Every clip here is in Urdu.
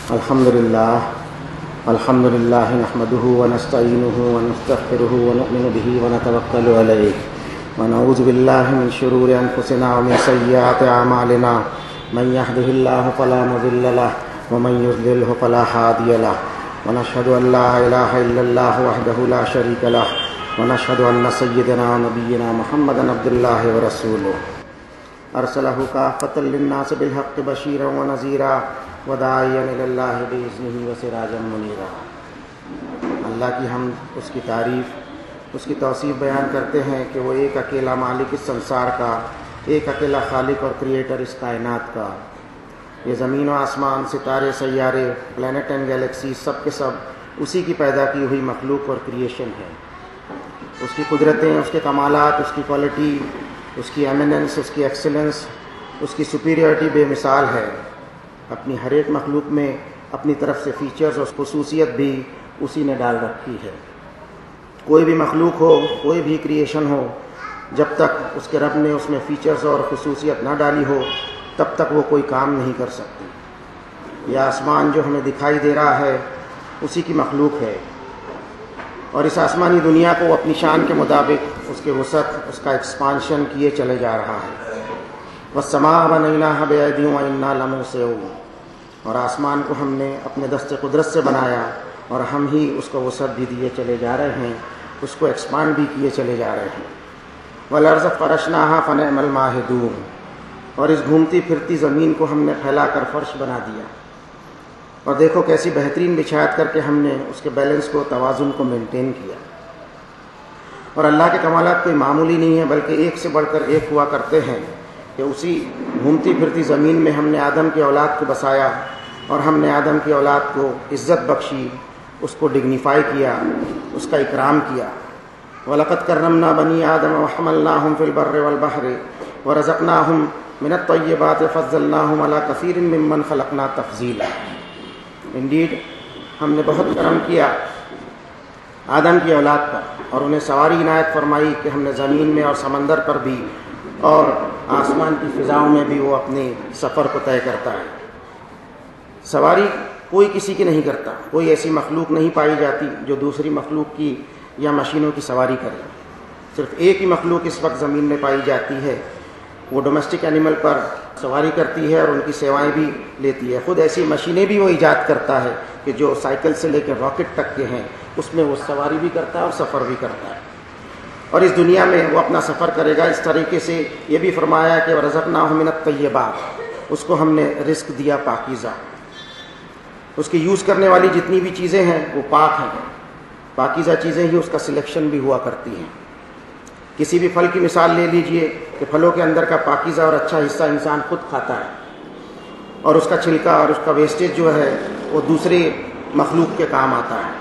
الحمد لله نحمده ونستعينه ونستغفره ونؤمن به ونتوكل عليه ونعوذ بالله من شرور أنفسنا ومن سيئات أعمالنا من يهده الله فلا مضل له ومن يضلله فلا هادي له ونشهد أن لا إله إلا الله وحده لا شريك له ونشهد أن سيدنا ونبينا محمدا عبد الله ورسوله أرسله كافة للناس بالحق بشيرا ونذيرا وداعيا إلى الله بإذنه وسراجا منيرا۔ اللہ کی حمد، اس کی تعریف، اس کی توصیف بیان کرتے ہیں کہ وہ ایک اکیلا مالک اس سنسار کا، ایک اکیلا خالق اور کریٹر اس کائنات کا۔ یہ زمین و آسمان، ستارے، سیارے، پلانٹ اینڈ گیلیکسی، سب کے سب اسی کی پیدا کی ہوئی مخلوق اور کریشن ہے۔ اس کی قدرتیں، اس کے کمالات، اس کی کوالٹی، اس کی ایمیننس، اس کی ایکسلنس، اس کی سپیریورٹی بے مثال ہے۔ اپنی ہر ایک مخلوق میں اپنی طرف سے فیچرز اور خصوصیت بھی اسی نے ڈال رکھی ہے۔ کوئی بھی مخلوق ہو، کوئی بھی کریشن ہو، جب تک اس کے رب نے اس میں فیچرز اور خصوصیت نہ ڈالی ہو تب تک وہ کوئی کام نہیں کر سکتی۔ یہ آسمان جو ہمیں دکھائی دے رہا ہے اسی کی مخلوق ہے، اور اس آسمانی دنیا کو اپنی شان کے مطابق اس کے وسعت، اس کا ایکسپانشن کیے چلے جا رہا ہے۔ وَالسَّمَاءَ بَنَيْنَاهَا بِأَيْدٍ وَإِنَّا لَمُوسِعُونَ، اور آسمان کو ہم نے اپنے دست قدرت سے بنایا اور ہم ہی اس کو وسعت بھی دیے چلے جا رہے ہیں، اس کو ایکسپانڈ بھی کیے چلے جا رہے ہیں۔ وَالْأَرْضَ فَرَشْنَاهَا فَنِعْمَ الْمَاهِدُونَ، اور اس گھومتی پھرتی زمین کو ہم نے پھیلا کر فرش بنا دیا، اور دیکھو کیسی بہترین بچھایت کر کے ہم نے اس کے بیلنس کو، توازن کو مینٹین کیا۔ اور اللہ کے کمالات کوئی معمولی نہیں ہے، بلکہ ایک سے بڑھ کر ایک ہوا کرتے ہیں کہ اسی گھومتی پھرتی زمین میں ہم نے آدم کی اولاد کو بسایا، اور ہم نے آدم کی اولاد کو عزت بخشی، اس کو ڈگنیفائی کیا، اس کا اکرام کیا۔ وَلَقَدْ كَرَّمْنَا بَنِي آدَمَ وَحَمَلْنَاهُمْ فِي الْبَرِّ وَالْبَحْرِ وَرَزَقْنَاهُمْ مِنَ الطَّيِّبَاتِ وَفَضَّلْنَاهُمْ عَلَى كَثِيرٍ مِّمَّنْ خَلَقْنَا تَفْضِيلًا۔ انڈیڈ، ہم نے بہت کرم کیا آدم کی اولاد پر، اور انہیں سواری عنایت فرمائی کہ ہم نے زمین میں اور سمندر پر بھی اور آسمان کی فضاؤں میں بھی وہ اپنے سفر کو طے کرتا ہے۔ سواری کوئی کسی کی نہیں کرتا، کوئی ایسی مخلوق نہیں پائی جاتی جو دوسری مخلوق کی یا مشینوں کی سواری کرے۔ صرف ایک ہی مخلوق اس وقت زمین میں پائی جاتی ہے، وہ ڈومیسٹک اینیمل پر سواری کرتی ہے اور ان کی سیوائیں بھی لیتی ہے۔ خود ایسی مشینیں بھی وہ ایجاد کرتا ہے کہ جو سائیکل سے لے کے راکٹ تک کے ہیں، اس میں وہ سواری بھی کرتا ہے اور سفر بھی کرتا ہے، اور اس دنیا میں وہ اپنا سفر کرے گا۔ اس طریقے سے یہ بھی فرمایا کہ وَرَزَقْنَاهُ مِنَ الطَّيِّبَاتِ، اس کو ہم نے رزق دیا پاکیزہ۔ اس کی یوز کرنے والی جتنی بھی چیزیں ہیں وہ پاک ہیں، پاکیزہ چیزیں ہی اس کا سلیکشن بھی ہوا کرتی ہیں۔ کسی بھی پھل کی مثال لے لیجئے کہ پھلوں کے اندر کا پاکیزہ اور اچھا حصہ انسان خود کھاتا ہے، اور اس کا چھلکا اور اس کا ویسٹیج جو ہے وہ دوسرے مخلوق کے کام آتا ہے۔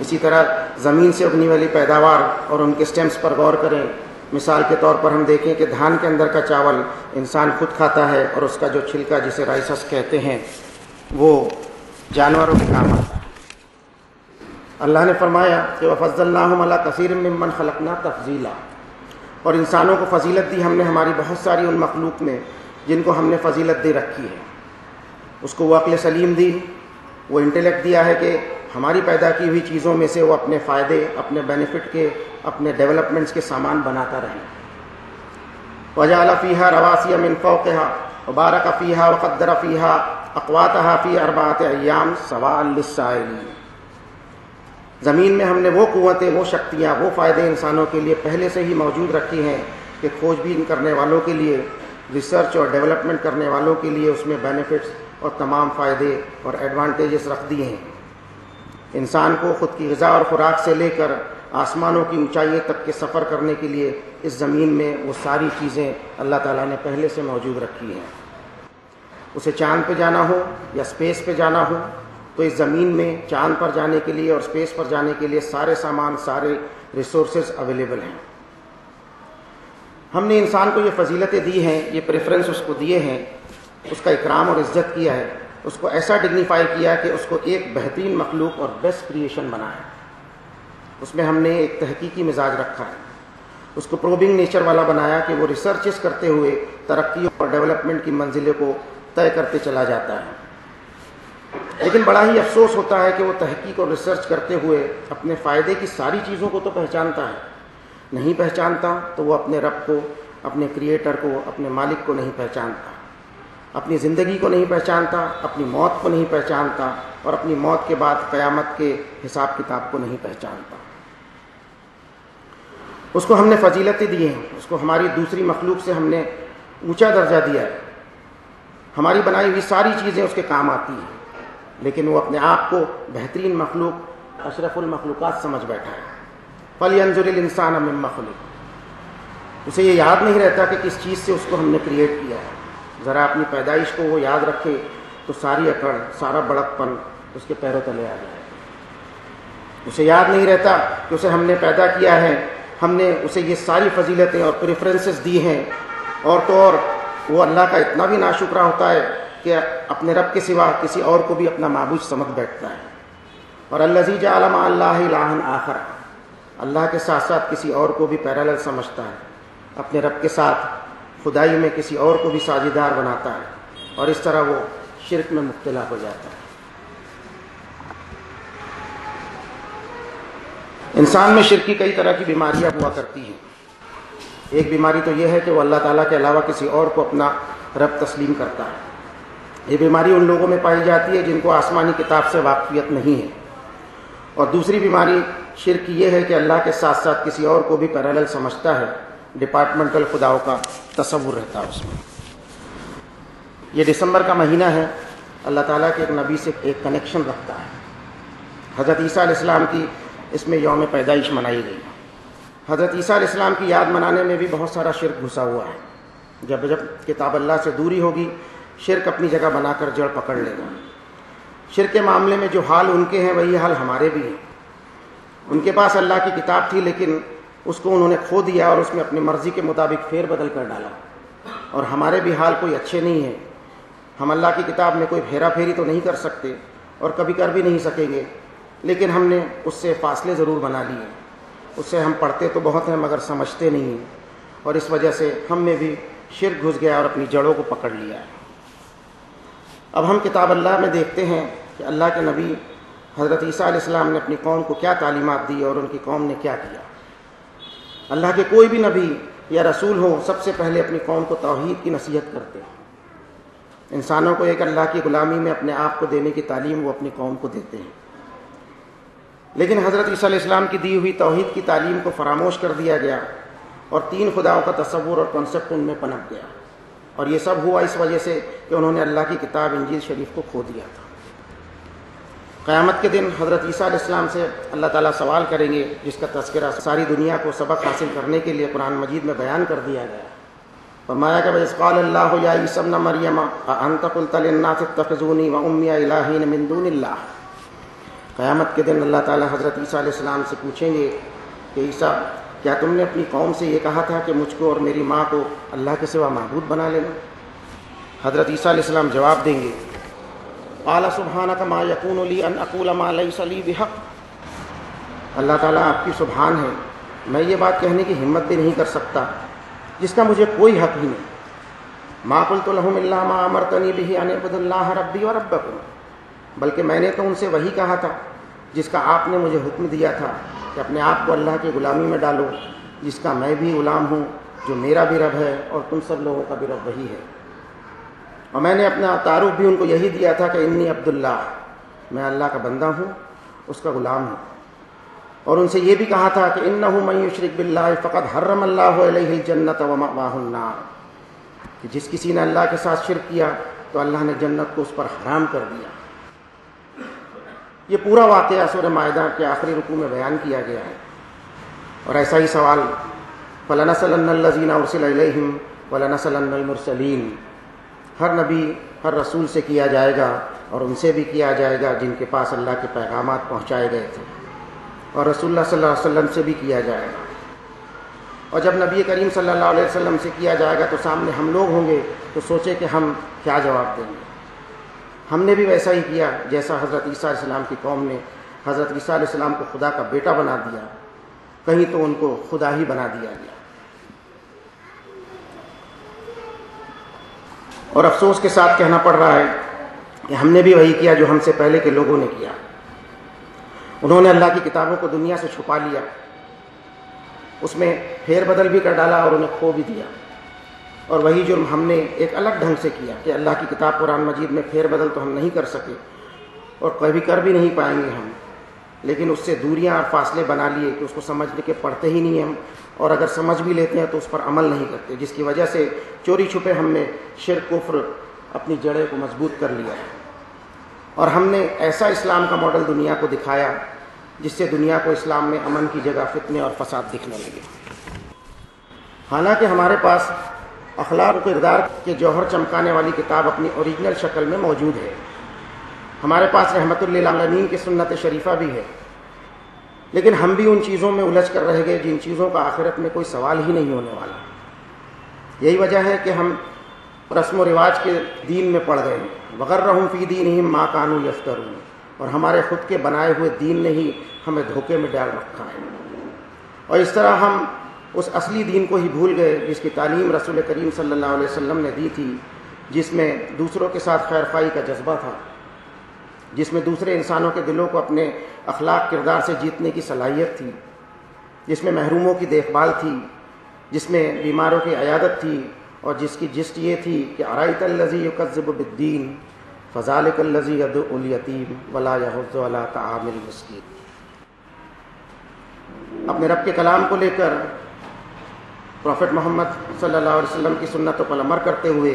اسی طرح زمین سے اگنے والی پیداوار اور ان کے سٹیمز پر غور کریں۔ مثال کے طور پر ہم دیکھیں کہ دھان کے اندر کا چاول انسان خود کھاتا ہے، اور اس کا جو چھلکا جسے رائسس کہتے ہیں وہ جانوروں کے کام آتا ہے۔ اللہ نے فرمایا کہ وَفَضَّلْنَاهُمْ عَلَى كَثِيرٍ مِّمَّنْ خَلَقْنَا تَفْضِيلًا، اور انسانوں کو فضیلت دی ہم نے ہماری بہت ساری ان مخلوق میں جن کو ہم نے فضیلت دے رکھی ہے۔ اس کو وہ عقل سلیم دی، وہ انٹیلیکٹ دیا ہے کہ ہماری پیدا کی ہوئی چیزوں میں سے وہ اپنے فائدے، اپنے بینیفٹ کے، اپنے ڈیولپمنٹس کے سامان بناتا رہے۔ وَجَعَلَ فِيهَا رَوَاسِيَ مِن فَوْقِهَا وَبَارَكَ فِيهَا وَقَدَّرَ فِيهَا أَقْوَاتَهَا فِي 4 أَيَّامٍ سَوَاءً لِلسَّائِلِينَ، زمین میں ہم نے وہ قوتیں، وہ شکتیاں، وہ فائدے انسانوں کے لیے پہلے سے ہی موجود رکھی ہیں کہ کھوج بین کرنے والوں کے لیے، ریسرچ اور ڈیولپمنٹ کرنے والوں کے لیے اس میں بینیفٹس اور تمام فائدے اور ایڈوانٹیجز رکھ دیے ہیں۔ انسان کو خود کی غذا اور خوراک سے لے کر آسمانوں کی اونچائیوں تک کے سفر کرنے کے لیے اس زمین میں وہ ساری چیزیں اللہ تعالیٰ نے پہلے سے موجود رکھی ہیں۔ اسے چاند پہ جانا ہو یا اسپیس پہ جانا ہو تو اس زمین میں چاند پر جانے کے لیے اور اسپیس پر جانے کے لیے سارے سامان، سارے ریسورسز اویلیبل ہیں۔ ہم نے انسان کو یہ فضیلتیں دی ہیں، یہ پریفرنس اس کو دیے ہیں، اس کا اکرام اور عزت کیا ہے، اس کو ایسا ڈگنیفائی کیا کہ اس کو ایک بہترین مخلوق اور بیسٹ کریشن بنایا۔ اس میں ہم نے ایک تحقیقی مزاج رکھا ہے، اس کو پروبنگ نیچر والا بنایا کہ وہ ریسرچز کرتے ہوئے ترقی اور ڈیولپمنٹ کی منزلوں کو طے کرتے چلا جاتا ہے۔ لیکن بڑا ہی افسوس ہوتا ہے کہ وہ تحقیق اور ریسرچ کرتے ہوئے اپنے فائدے کی ساری چیزوں کو تو پہچانتا ہے، نہیں پہچانتا تو وہ اپنے رب کو، اپنے کریٹر کو، اپنے مالک کو نہیں پہچانتا، اپنی زندگی کو نہیں پہچانتا، اپنی موت کو نہیں پہچانتا، اور اپنی موت کے بعد قیامت کے حساب کتاب کو نہیں پہچانتا۔ اس کو ہم نے فضیلتیں دی ہیں، اس کو ہماری دوسری مخلوق سے ہم نے اونچا درجہ دیا ہے، ہماری بنائی ہوئی ساری چیزیں اس کے کام آتی ہیں، لیکن وہ اپنے آپ کو بہترین مخلوق، اشرف المخلوقات سمجھ بیٹھا ہے۔ فَلْيَنظُرِ الْإِنسَانُ مِمَّا خُلِقَ، اسے یہ یاد نہیں رہتا کہ کس چیز سے اس کو ہم نے کریٹ کیا ہے۔ ذرا اپنی پیدائش کو وہ یاد رکھے تو ساری اکڑ، سارا بڑکپن اس کے پیروں تلے آ جائے۔ اسے یاد نہیں رہتا کہ اسے ہم نے پیدا کیا ہے، ہم نے اسے یہ ساری فضیلتیں اور پریفرنسز دی ہیں، اور تو اور وہ اللہ کا اتنا بھی ناشکرا ہوتا ہے کہ اپنے رب کے سوا کسی اور کو بھی اپنا معبود سمجھ بیٹھتا ہے۔ اور الذی جعل مع اللہ الہا آخر، اللہ کے ساتھ ساتھ کسی اور کو بھی پیرالل سمجھتا ہے، اپنے رب کے ساتھ خدائی میں کسی اور کو بھی ساجیدار بناتا ہے، اور اس طرح وہ شرک میں مبتلا ہو جاتا ہے۔ انسان میں شرک کی کئی طرح کی بیماریاں ہوا کرتی ہیں۔ ایک بیماری تو یہ ہے کہ وہ اللہ تعالیٰ کے علاوہ کسی اور کو اپنا رب تسلیم کرتا ہے۔ یہ بیماری ان لوگوں میں پائی جاتی ہے جن کو آسمانی کتاب سے واقفیت نہیں ہے۔ اور دوسری بیماری شرک کی یہ ہے کہ اللہ کے ساتھ ساتھ کسی اور کو بھی پیرالل سمجھتا ہے، ڈپارٹمنٹل خداؤں کا تصور رہتا ہے اس میں۔ یہ دسمبر کا مہینہ ہے، اللہ تعالیٰ کے ایک نبی سے ایک کنیکشن رکھتا ہے۔ حضرت عیسیٰ علیہ السلام کی اس میں یوم پیدائش منائی گئی۔ حضرت عیسیٰ علیہ السلام کی یاد منانے میں بھی بہت سارا شرک گھسا ہوا ہے۔ جب کتاب اللہ سے دوری ہوگی، شرک اپنی جگہ بنا کر جڑ پکڑ لے گا۔ شرک کے معاملے میں جو حال ان کے ہیں وہی حال ہمارے بھی ہیں۔ ان کے پاس اللہ کی کتاب تھی، لیکن اس کو انہوں نے کھو دیا اور اس میں اپنی مرضی کے مطابق پھیر بدل کر ڈالا۔ اور ہمارے بھی حال کوئی اچھے نہیں ہیں۔ ہم اللہ کی کتاب میں کوئی پھیرا پھیری تو نہیں کر سکتے اور کبھی کر بھی نہیں سکیں گے، لیکن ہم نے اس سے فاصلے ضرور بنا لیے۔ اس سے ہم پڑھتے تو بہت ہیں مگر سمجھتے نہیں ہیں، اور اس وجہ سے ہم میں بھی شرک گھس گیا اور اپنی جڑوں کو پکڑ لیا ہے۔ اب ہم کتاب اللہ میں دیکھتے ہیں کہ اللہ کے نبی حضرت عیسیٰ علیہ السلام نے اپنی قوم کو کیا تعلیمات دی اور ان کی قوم نے کیا کیا۔ اللہ کے کوئی بھی نبی یا رسول ہو، سب سے پہلے اپنی قوم کو توحید کی نصیحت کرتے ہیں۔ انسانوں کو ایک اللہ کی غلامی میں اپنے آپ کو دینے کی تعلیم وہ اپنی قوم کو دیتے ہیں۔ لیکن حضرت عیسیٰ علیہ السلام کی دی ہوئی توحید کی تعلیم کو فراموش کر دیا گیا، اور تین خداؤں کا تصور اور کنسپٹ ان میں پنپ گیا، اور یہ سب ہوا اس وجہ سے کہ انہوں نے اللہ کی کتاب انجیل شریف کو کھو دیا تھا۔ قیامت کے دن حضرت عیسیٰ علیہ السلام سے اللہ تعالیٰ سوال کریں گے، جس کا تذکرہ ساری دنیا کو سبق حاصل کرنے کے لیے قرآن مجید میں بیان کر دیا گیا۔ فرمایا کہ وَإِذْ قَالَ اللَّهُ يَا عِيسَى ابْنَ مَرْيَمَ أَأَنْتَ قُلْتَ لِلنَّاسِ اتَّخِذُونِي وَأُمِّيَ إِلَٰهَيْنِ مِن دُونِ اللَّهِ۔ قیامت کے دن اللہ تعالیٰ حضرت عیسیٰ علیہ السلام سے پوچھیں گے کہ عیسیٰ، کیا تم نے اپنی قوم سے یہ کہا تھا کہ مجھ کو اور میری ماں کو اللہ کے سوا معبود بنا لینا؟ حضرت عیسیٰ علیہ السلام جواب دیں گے، قال سبحانک ما یکون لی ان اقول ما لیس لی بحق۔ اللہ تعالیٰ آپ کی سبحان ہے، میں یہ بات کہنے کی ہمت بھی نہیں کر سکتا جس کا مجھے کوئی حق ہی نہیں۔ ما قلت لهم الا ما امرتنی به ان اعبدوا اللہ ربی وربکم، بلکہ میں نے تو ان سے وہی کہا تھا جس کا آپ نے مجھے حکم دیا تھا کہ اپنے آپ کو اللہ کی غلامی میں ڈالو، جس کا میں بھی غلام ہوں، جو میرا بھی رب ہے اور تم سب لوگوں کا بھی رب وہی ہے۔ اور میں نے اپنا تعارف بھی ان کو یہی دیا تھا کہ انی عبداللہ، میں اللہ کا بندہ ہوں، اس کا غلام ہوں۔ اور ان سے یہ بھی کہا تھا کہ انہ من یشرک باللہ فقد حرم اللہ علیہ الجنۃ ومأواہ النار، کہ جس کسی نے اللہ کے ساتھ شرک کیا تو اللہ نے جنت کو اس پر حرام کر دیا۔ یہ پورا واقعہ سورہ مائدہ کے آخری رکوع میں بیان کیا گیا ہے۔ اور ایسا ہی سوال فَلَنَسْأَلَنَّ الَّذِينَ أُرْسِلَ إِلَيْهِمْ وَلَنَسْأَلَنَّ الْمُرْسَلِينَ، ہر نبی ہر رسول سے کیا جائے گا، اور ان سے بھی کیا جائے گا جن کے پاس اللہ کے پیغامات پہنچائے گئے تھے، اور رسول اللہ صلی اللہ علیہ وسلم سے بھی کیا جائے گا۔ اور جب نبی کریم صلی اللہ علیہ وسلم سے کیا جائے گا تو سامنے ہم لوگ ہوں گے، تو سوچے کہ ہم کیا جواب دیں گے۔ ہم نے بھی ویسا ہی کیا جیسا حضرت عیسیٰ علیہ السلام کی قوم نے حضرت عیسیٰ علیہ السلام کو خدا کا بیٹا بنا دیا، کہیں تو ان کو خدا ہی بنا دیا گیا۔ اور افسوس کے ساتھ کہنا پڑ رہا ہے کہ ہم نے بھی وہی کیا جو ہم سے پہلے کے لوگوں نے کیا. انہوں نے اللہ کی کتابوں کو دنیا سے چھپا لیا، اس میں پھیر بدل بھی کر ڈالا اور انہیں کھو بھی دیا. اور وہی جرم ہم نے ایک الگ ڈھنگ سے کیا کہ اللہ کی کتاب قرآن مجید میں پھیر بدل تو ہم نہیں کر سکے اور کبھی کر بھی نہیں پائیں گے ہم، لیکن اس سے دوریاں اور فاصلے بنا لیے کہ اس کو سمجھنے کے پڑھتے ہی نہیں ہم، اور اگر سمجھ بھی لیتے ہیں تو اس پر عمل نہیں کرتے، جس کی وجہ سے چوری چھپے ہم نے شرک کفر اپنی جڑیں کو مضبوط کر لیا. اور ہم نے ایسا اسلام کا ماڈل دنیا کو دکھایا جس سے دنیا کو اسلام میں امن کی جگہ فتنے اور فساد دکھنے لگے. حالانکہ ہمارے پاس اخلاق و کردار کے جوہر چمکانے والی کتاب اپنی اوریجنل شکل میں موجود ہے. ہمارے پاس رحمت للعالمین کی سنت شریفہ بھی ہے، لیکن ہم بھی ان چیزوں میں الجھ کر رہ گئے جن چیزوں کا آخرت میں کوئی سوال ہی نہیں ہونے والا. یہی وجہ ہے کہ ہم رسم و رواج کے دین میں پڑ گئے ہیں. وغرہم فی دینہم ما کانوا یفترون، اور ہمارے خود کے بنائے ہوئے دین نے ہی ہمیں دھوکے میں ڈال رکھا ہے. اور اس طرح ہم اس اصلی دین کو ہی بھول گئے جس کی تعلیم رسول کریم صلی اللہ علیہ وسلم نے دی تھی، جس میں دوسروں کے ساتھ خیر خواہی کا جذبہ تھا، جس میں دوسرے انسانوں کے دلوں کو اپنے اخلاق کردار سے جیتنے کی صلاحیت تھی، جس میں محروموں کی دیکھ بھال تھی، جس میں بیماروں کی عیادت تھی، اور جس کی جسٹ یہ تھی کہ ارائیت الذی یکذب بالدین فذلک الذی یدعو الیتیم ولا یحض علی طعام المسکین. اپنے رب کے کلام کو لے کر پروفٹ محمد صلی اللہ علیہ وسلم کی سنتوں پر عمل کرتے ہوئے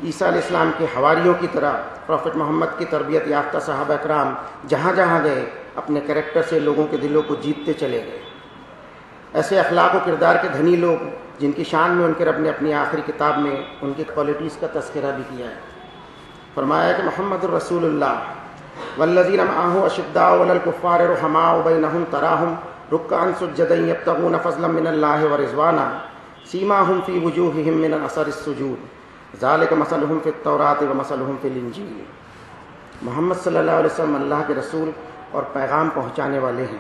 عیسیٰ علیہ السلام کے حواریوں کی طرح پروفٹ محمد کی تربیت یافتہ صحابہ اکرام جہاں جہاں گئے اپنے کریکٹر سے لوگوں کے دلوں کو جیتتے چلے گئے. ایسے اخلاق و کردار کے دھنی لوگ جن کی شان میں ان کے رب نے اپنی آخری کتاب میں ان کی کوالٹیز کا تذکرہ بھی کیا ہے. فرمایا کہ محمد الرسول اللہ والذین معہ اشداء علی الکفار رحماء بینہم تراہم رکعا سجدا یبتغون فضلا من اللہ ورضوانا سیماہم فی وجوہہم من اثر السجود ذالک مثلہم فی التوراۃ ومثلہم فی الانجیل. محمد صلی اللہ علیہ وسلم اللہ کے رسول اور پیغام پہنچانے والے ہیں،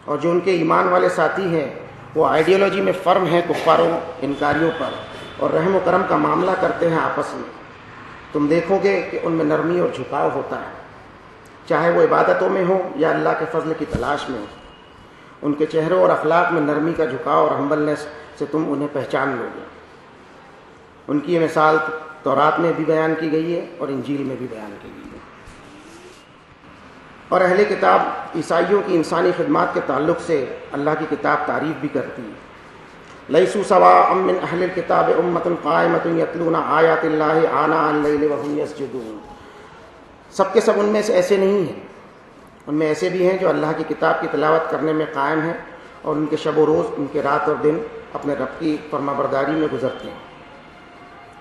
اور جو ان کے ایمان والے ساتھی ہیں وہ آئیڈیالوجی میں فرم ہیں کفاروں انکاریوں پر، اور رحم و کرم کا معاملہ کرتے ہیں آپس میں. تم دیکھو گے کہ ان میں نرمی اور جھکاؤ ہوتا ہے، چاہے وہ عبادتوں میں ہو یا اللہ کے فضل کی تلاش میں ہو. ان کے چہروں اور اخلاق میں نرمی کا جھکاؤ اور ہمبلنس سے تم انہیں پہچان لو گے. ان کی یہ مثال تورات میں بھی بیان کی گئی ہے اور انجیل میں بھی بیان کی گئی ہے. اور اہل کتاب عیسائیوں کی انسانی خدمات کے تعلق سے اللہ کی کتاب تعریف بھی کرتی ہے. لیسوا سواء من اہل الکتاب امۃ قائمۃ یتلون آیات اللہ آناء اللیل وهم یسجدون. سب کے سب ان میں سے ایسے نہیں ہیں، ان میں ایسے بھی ہیں جو اللہ کی کتاب کی تلاوت کرنے میں قائم ہیں اور ان کے شب و روز، ان کے رات اور دن اپنے رب کی فرمانبرداری میں گزرتے ہیں.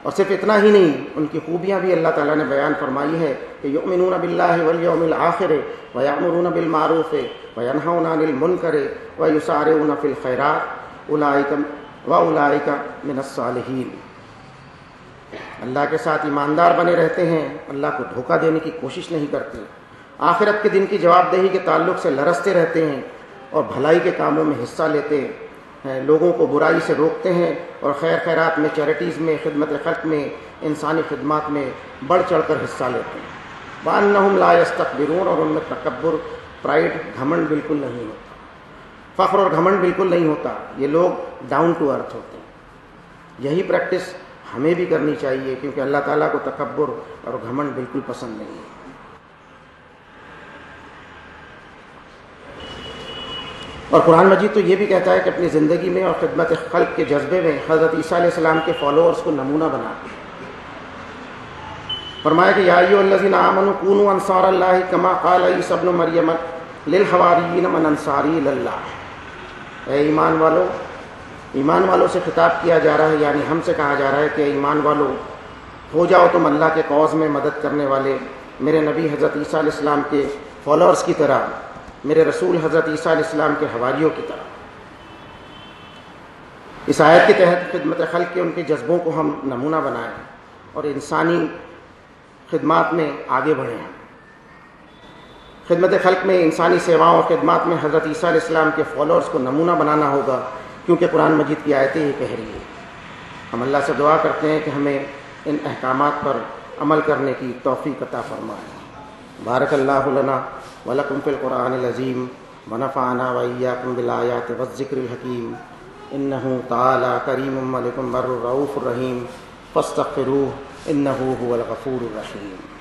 اور صرف اتنا ہی نہیں، ان کی خوبیاں بھی اللہ تعالیٰ نے بیان فرمائی ہے کہ یؤمنون باللہ والیوم الآخر ویأمرون بالمعروف وینہون عن المنکر ویسارعون فی الخیرات اولئک من الصالحین. اللہ کے ساتھ ایماندار بنے رہتے ہیں، اللہ کو دھوکہ دینے کی کوشش نہیں کرتے، آخرت کے دن کی جواب دہی کے تعلق سے لرزتے رہتے ہیں اور بھلائی کے کاموں میں حصہ لیتے ہیں، لوگوں کو برائی سے روکتے ہیں اور خیر خیرات میں، چیریٹیز میں، خدمت خلق میں، انسانی خدمات میں بڑھ چڑھ کر حصہ لیتے ہیں. وَأَنَّهُمْ لَا يَسْتَكْبِرُونَ، اور ان میں تکبر، پرائڈ، گھمنڈ بالکل نہیں ہوتا، فخر اور گھمنڈ بالکل نہیں ہوتا. یہ لوگ ڈاؤن ٹو ارتھ ہوتے ہیں. یہی پریکٹس ہمیں بھی کرنی چاہیے، کیونکہ اللہ تعالیٰ کو تکبر اور گھمنڈ بالکل پسند نہیں ہے. اور قرآن مجید تو یہ بھی کہتا ہے کہ اپنی زندگی میں اور خدمت خلق کے جذبے میں حضرت عیسیٰ علیہ السلام کے فالوورز کو نمونہ بنا. فرمایا کہ یا ایھا الذین آمنوا کونوا انصار اللہ کما قال عیسی ابن مریم للحواریین من انصاری الی اللہ. اے ایمان والوں سے خطاب کیا جا رہا ہے، یعنی ہم سے کہا جا رہا ہے کہ ایمان والوں، ہو جاؤ تم اللہ کے قوس میں مدد کرنے والے میرے نبی حضرت عیسیٰ علیہ السلام کے فالوورز کی طرح، میرے رسول حضرت عیسیٰ علیہ السلام کے حواریوں کی طرح. اس آیت کے تحت خدمت خلق کے ان کے جذبوں کو ہم نمونہ بنائیں اور انسانی خدمات میں آگے بڑھیں. خدمت خلق میں، انسانی سیواؤں اور خدمات میں حضرت عیسیٰ علیہ السلام کے فالوورز کو نمونہ بنانا ہوگا، کیونکہ قرآن مجید کی آیتیں یہ کہہ رہی ہیں. ہم اللہ سے دعا کرتے ہیں کہ ہمیں ان احکامات پر عمل کرنے کی توفیق عطا فرمائے۔ بارک اللہ لنا ولکم فی القرآن العظیم ونفعنا وإیاکم بالآیات والذکر الحکیم انہ تعالی کریم ملک بر رؤوف رحیم فاستغفروہ انہ هو الغفور الرحیم۔